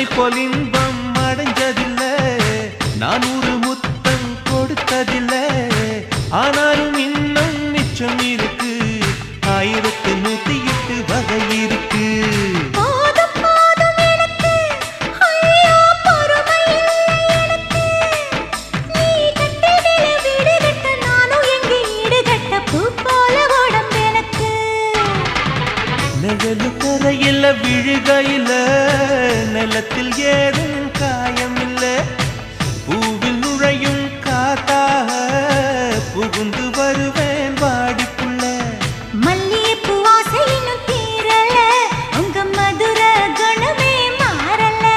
உன்னை போல் இன்பம் அடைஞ்சதில்லை, நான் ஒரு முத்தம் கொடுத்ததில்லை. ஆனாலும் இன்னும் மிச்சம் இருக்கு, 1108 வகை இருக்கு. நிழலு கரையில விழுகையில நிலத்தில் ஏதும் காய